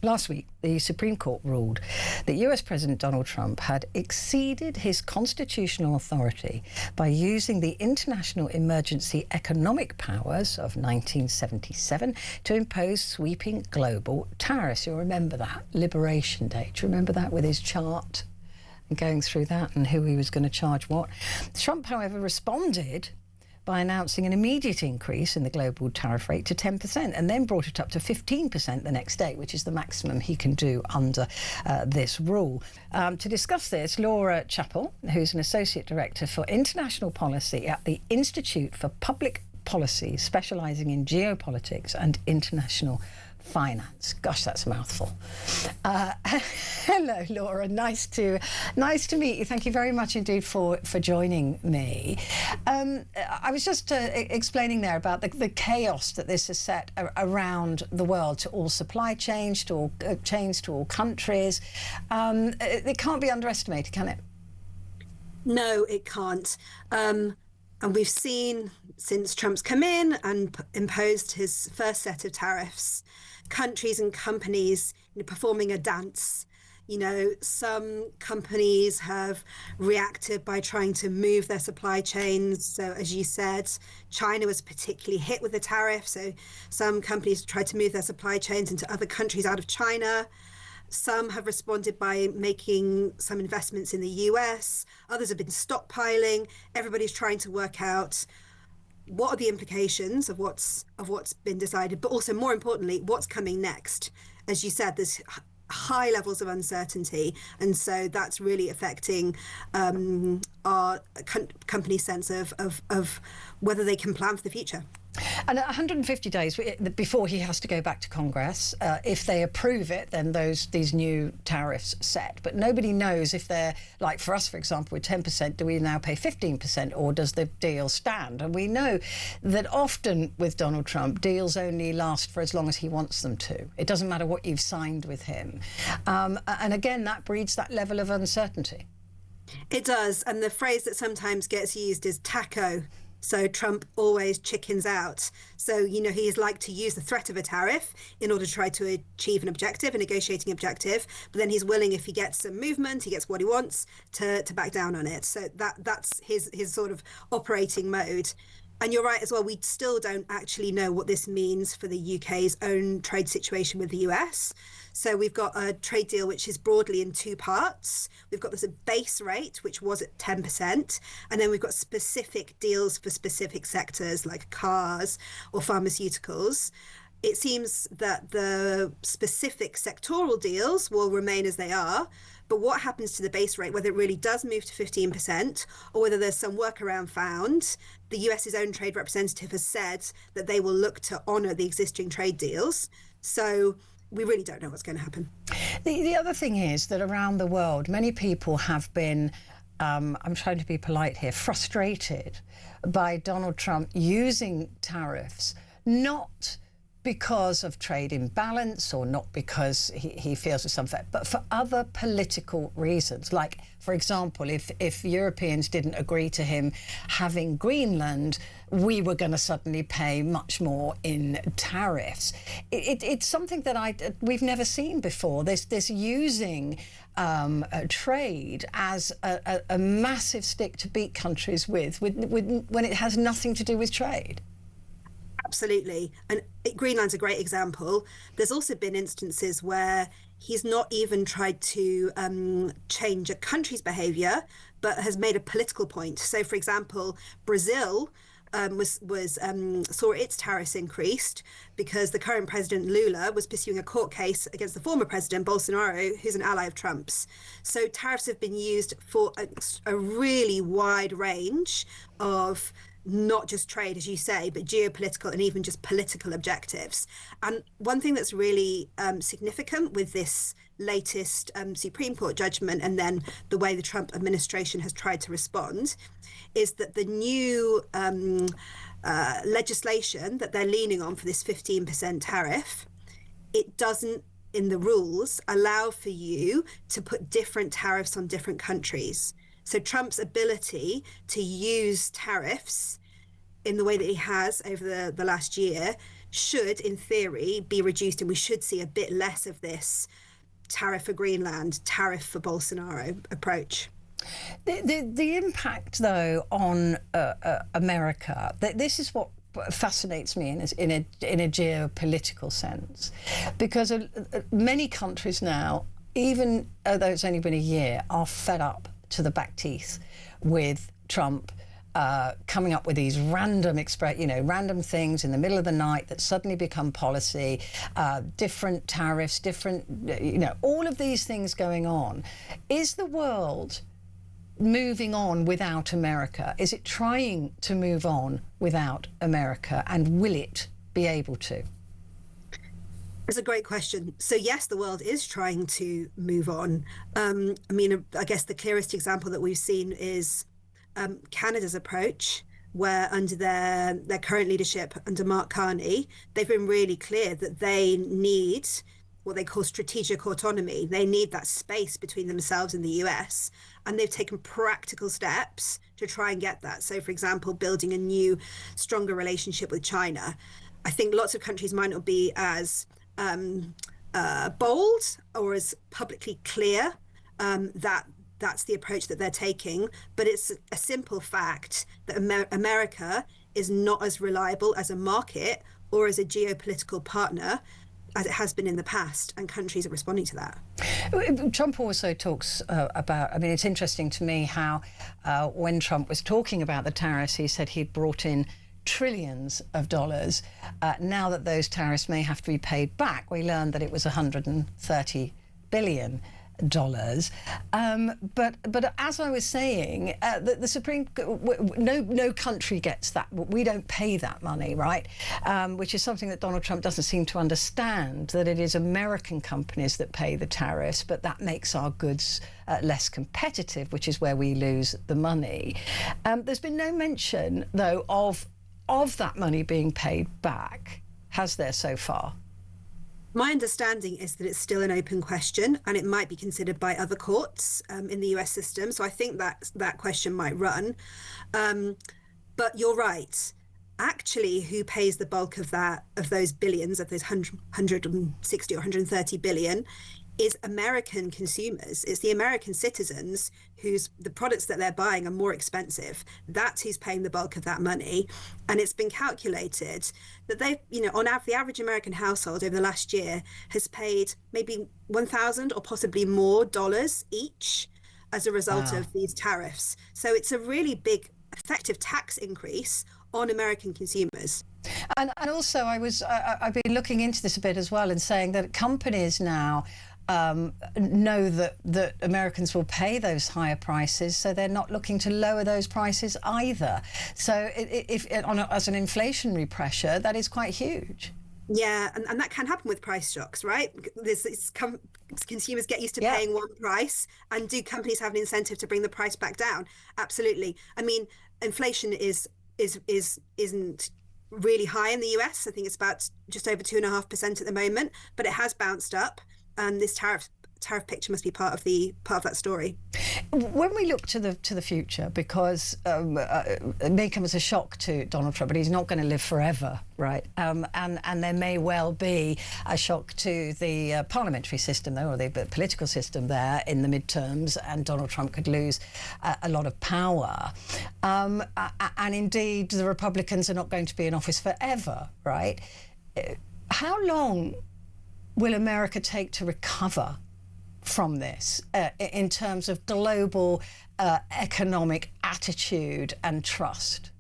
Last week, the Supreme Court ruled that US President Donald Trump had exceeded his constitutional authority by using the international emergency economic powers of 1977 to impose sweeping global tariffs. You'll remember that, Liberation Day. Do you remember that, with his chart and going through that and who he was going to charge what? Trump, however, responded by announcing an immediate increase in the global tariff rate to 10% and then brought it up to 15% the next day, which is the maximum he can do under this rule. To discuss this, Laura Chappell, who's an Associate Director for International Policy at the Institute for Public Policy, specialising in geopolitics and international finance. Gosh, that's a mouthful. Hello, Laura. Nice to meet you. Thank you very much indeed for joining me. I was just explaining there about the chaos that this has set around the world, to all supply chains, to all countries. It can't be underestimated, can it? No, it can't. And we've seen, since Trump's come in and imposed his first set of tariffs, countries and companies performing a dance. Some companies have reacted by trying to move their supply chains. So, as you said, China was particularly hit with the tariff. So some companies tried to move their supply chains into other countries out of China. Some have responded by making some investments in the US. Others have been stockpiling. Everybody's trying to work out what are the implications of what's been decided, but also, more importantly, what's coming next. As you said, there's high levels of uncertainty, and so that's really affecting our company's sense of whether they can plan for the future. And 150 days before he has to go back to Congress. If they approve it, then these new tariffs set. But nobody knows if they're, like for us, for example, with 10%, do we now pay 15%, or does the deal stand? And we know that often with Donald Trump, deals only last for as long as he wants them to. It doesn't matter what you've signed with him. And again, that breeds that level of uncertainty. It does. And the phrase that sometimes gets used is taco. So Trump always chickens out. So, he's like to use the threat of a tariff in order to try to achieve an objective, a negotiating objective. But then he's willing, if he gets some movement, he gets what he wants, to back down on it. So that's his sort of operating mode. And you're right as well, we still don't actually know what this means for the UK's own trade situation with the US. So we've got a trade deal which is broadly in two parts. We've got this base rate, which was at 10%, and then we've got specific deals for specific sectors like cars or pharmaceuticals. It seems that the specific sectoral deals will remain as they are, but what happens to the base rate, whether it really does move to 15% or whether there's some workaround found, the US's own trade representative has said that they will look to honour the existing trade deals. So we really don't know what's going to happen. The other thing is that around the world, many people have been, I'm trying to be polite here, frustrated by Donald Trump using tariffs, not because of trade imbalance or not because he feels it's some fact, but for other political reasons. Like, for example, if Europeans didn't agree to him having Greenland, we were going to suddenly pay much more in tariffs. It's something that we've never seen before. This using trade as a massive stick to beat countries with when it has nothing to do with trade. Absolutely. And Greenland's a great example. There's also been instances where he's not even tried to change a country's behaviour, but has made a political point. So, for example, Brazil saw its tariffs increased because the current president, Lula, was pursuing a court case against the former president, Bolsonaro, who's an ally of Trump's. So tariffs have been used for a really wide range of not just trade, as you say, but geopolitical and even just political objectives. And one thing that's really significant with this latest Supreme Court judgment, and then the way the Trump administration has tried to respond, is that the new legislation that they're leaning on for this 15% tariff, it doesn't, in the rules, allow for you to put different tariffs on different countries. So Trump's ability to use tariffs in the way that he has over the last year should, in theory, be reduced, and we should see a bit less of this tariff for Greenland, tariff for Bolsonaro approach. The impact, though, on America, this is what fascinates me in a geopolitical sense, because many countries now, even though it's only been a year, are fed up to the back teeth with Trump coming up with these random things in the middle of the night that suddenly become policy, different tariffs, different, all of these things going on. Is the world moving on without America? Is it trying to move on without America, and will it be able to? It's a great question. So yes, the world is trying to move on. I guess the clearest example that we've seen is Canada's approach, where under their current leadership, under Mark Carney, they've been really clear that they need what they call strategic autonomy. They need that space between themselves and the US, and they've taken practical steps to try and get that. So, for example, building a new, stronger relationship with China. I think lots of countries might not be as bold or as publicly clear that that's the approach that they're taking, but it's a simple fact that America is not as reliable as a market or as a geopolitical partner as it has been in the past, and countries are responding to that. Trump also talks about, it's interesting to me how when Trump was talking about the tariffs, he said he'd brought in trillions of dollars. Now that those tariffs may have to be paid back, we learned that it was $130 billion. But as I was saying, the Supreme, no country gets that. We don't pay that money, right? Which is something that Donald Trump doesn't seem to understand, that it is American companies that pay the tariffs, but that makes our goods less competitive, which is where we lose the money. There's been no mention, though, of that money being paid back, has there, so far? My understanding is that it's still an open question, and it might be considered by other courts in the US system. So I think that question might run. But you're right. Actually, who pays the bulk of those billions, of those 160 or 130 billion, is American consumers. It's the American citizens the products that they're buying are more expensive. That's who's paying the bulk of that money. And it's been calculated that they've, the average American household over the last year has paid maybe $1,000 or possibly more dollars each as a result of these tariffs. So it's a really big effective tax increase on American consumers. And also I've been looking into this a bit as well, and saying that companies now know that Americans will pay those higher prices, so they're not looking to lower those prices either. So as an inflationary pressure, that is quite huge. Yeah, and that can happen with price shocks, right? Consumers get used to paying one price, and do companies have an incentive to bring the price back down? Absolutely. Inflation isn't really high in the US. I think it's about just over 2.5% at the moment, but it has bounced up. And this tariff picture must be part of that story. When we look to the future, because it may come as a shock to Donald Trump, but he's not going to live forever, right? And there may well be a shock to the parliamentary system, though, or the political system there in the midterms, and Donald Trump could lose a lot of power. And indeed, the Republicans are not going to be in office forever, right? How long will America take to recover from this in terms of global economic attitude and trust?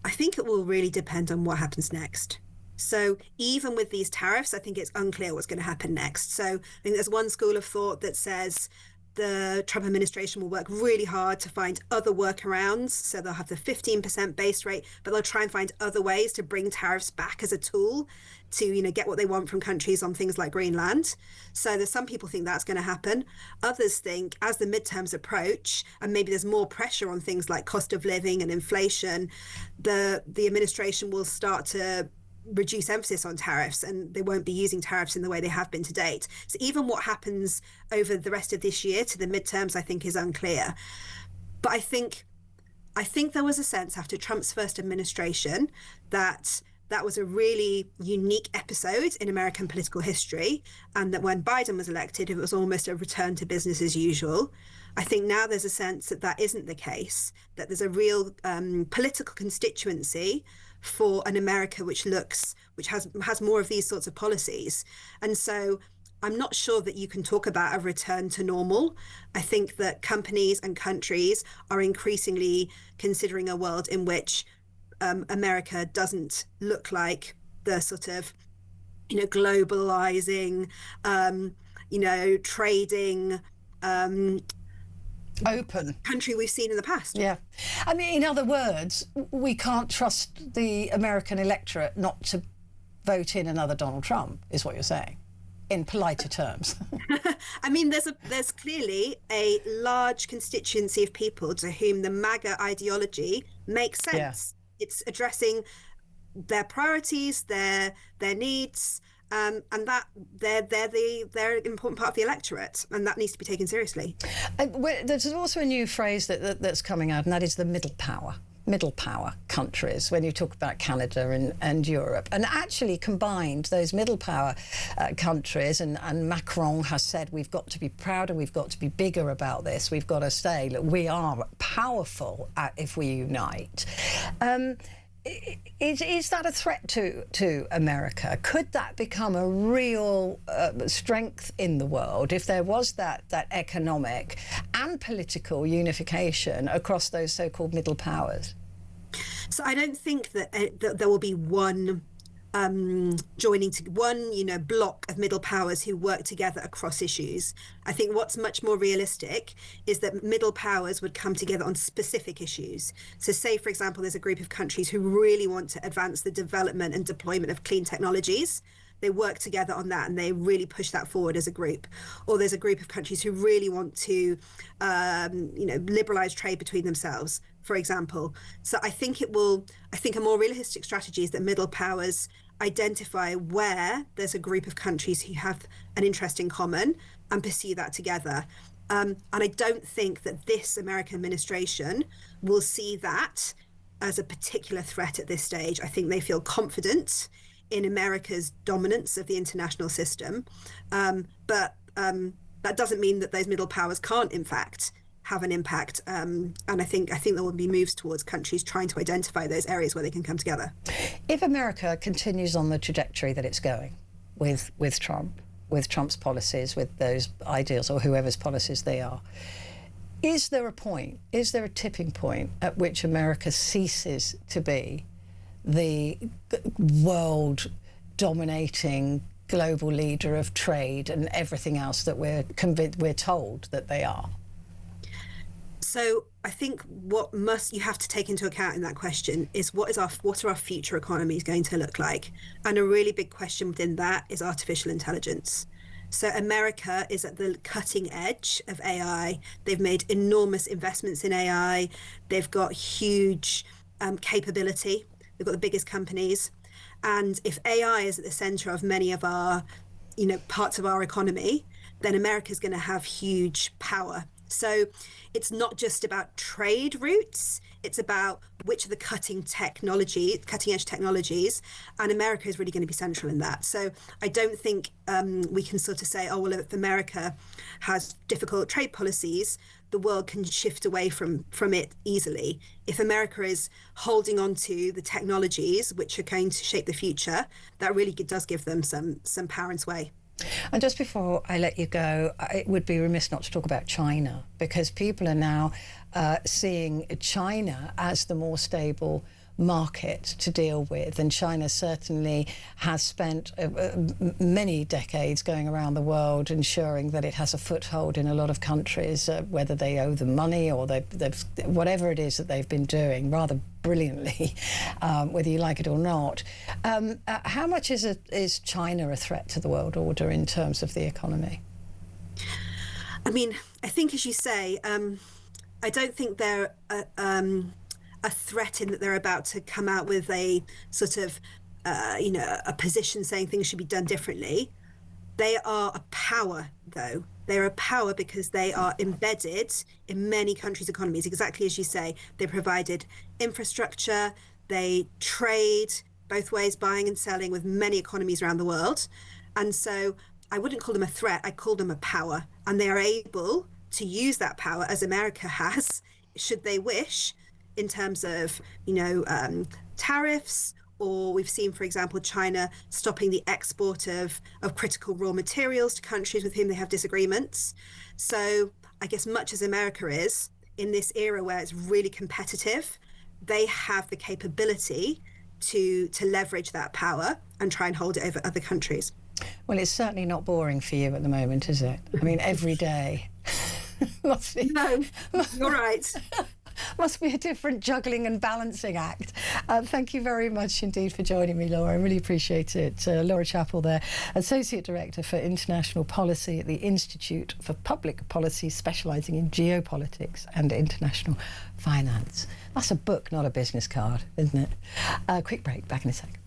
I think it will really depend on what happens next. So even with these tariffs, I think it's unclear what's going to happen next. So I think there's one school of thought that says the Trump administration will work really hard to find other workarounds. So they'll have the 15% base rate, but they'll try and find other ways to bring tariffs back as a tool to, get what they want from countries on things like Greenland. So there's some people think that's going to happen. Others think as the midterms approach, and maybe there's more pressure on things like cost of living and inflation, the administration will start to reduce emphasis on tariffs, and they won't be using tariffs in the way they have been to date. So even what happens over the rest of this year to the midterms, I think, is unclear. But I think there was a sense after Trump's first administration that that was a really unique episode in American political history, and that when Biden was elected, it was almost a return to business as usual. I think now there's a sense that that isn't the case, that there's a real political constituency for an America which has more of these sorts of policies. And so I'm not sure that you can talk about a return to normal. I think that companies and countries are increasingly considering a world in which America doesn't look like the sort of, globalizing, trading, open country we've seen in the past. Yeah. I mean, in other words, we can't trust the American electorate not to vote in another Donald Trump, is what you're saying, in politer terms. I mean, there's clearly a large constituency of people to whom the MAGA ideology makes sense. Yeah. It's addressing their priorities, their needs, and that they're an important part of the electorate, and that needs to be taken seriously. There's also a new phrase that's coming out, and that is the middle power countries, when you talk about Canada and Europe. And actually combined those middle power countries, and Macron has said we've got to be prouder, we've got to be bigger about this, we've got to say, look, we are powerful if we unite. Is that a threat to America? Could that become a real strength in the world if there was that topic and political unification across those so-called middle powers? So I don't think that there will be one joining to one, block of middle powers who work together across issues. I think what's much more realistic is that middle powers would come together on specific issues. So say, for example, there's a group of countries who really want to advance the development and deployment of clean technologies. They work together on that and they really push that forward as a group. Or there's a group of countries who really want to, liberalize trade between themselves, for example. So I think a more realistic strategy is that middle powers identify where there's a group of countries who have an interest in common and pursue that together. And I don't think that this American administration will see that as a particular threat at this stage. I think they feel confident in America's dominance of the international system. But that doesn't mean that those middle powers can't, in fact, have an impact. And I think there will be moves towards countries trying to identify those areas where they can come together. If America continues on the trajectory that it's going with Trump, with Trump's policies, with those ideals or whoever's policies they are, is there a tipping point at which America ceases to be the world dominating global leader of trade and everything else that we're told that they are? So I think what you have to take into account in that question is what are our future economies going to look like? And a really big question within that is artificial intelligence. So America is at the cutting edge of AI. They've made enormous investments in AI. They've got huge capability. They've got the biggest companies. And if AI is at the center of many of our, parts of our economy, then America's going to have huge power. So it's not just about trade routes, it's about which are the cutting edge technologies, and America is really going to be central in that. So I don't think we can sort of say, oh, well, if America has difficult trade policies, the world can shift away from it easily. If America is holding on to the technologies which are going to shape the future, that really does give them some power and sway. And just before I let you go, it would be remiss not to talk about China, because people are now seeing China as the more stable market to deal with. And China certainly has spent many decades going around the world ensuring that it has a foothold in a lot of countries, whether they owe them money or they've whatever it is that they've been doing rather brilliantly, whether you like it or not. How much is China a threat to the world order in terms of the economy? I mean, I think, as you say, I don't think they're a threat in that they're about to come out with a sort of, a position saying things should be done differently. They are a power, though. They're a power because they are embedded in many countries' economies. Exactly as you say, they provided infrastructure, they trade, both ways, buying and selling with many economies around the world. And so I wouldn't call them a threat, I call them a power. And they are able to use that power, as America has, should they wish, in terms of, tariffs, or we've seen, for example, China stopping the export of critical raw materials to countries with whom they have disagreements. So I guess much as America is, in this era where it's really competitive, they have the capability to leverage that power and try and hold it over other countries. Well, it's certainly not boring for you at the moment, is it? I mean, every day. Must be. No, you're right. Must be a different juggling and balancing act. Thank you very much indeed for joining me, Laura. I really appreciate it. Laura Chappell there, Associate Director for International Policy at the Institute for Public Policy, specialising in geopolitics and international finance. That's a book, not a business card, isn't it? Quick break, back in a sec.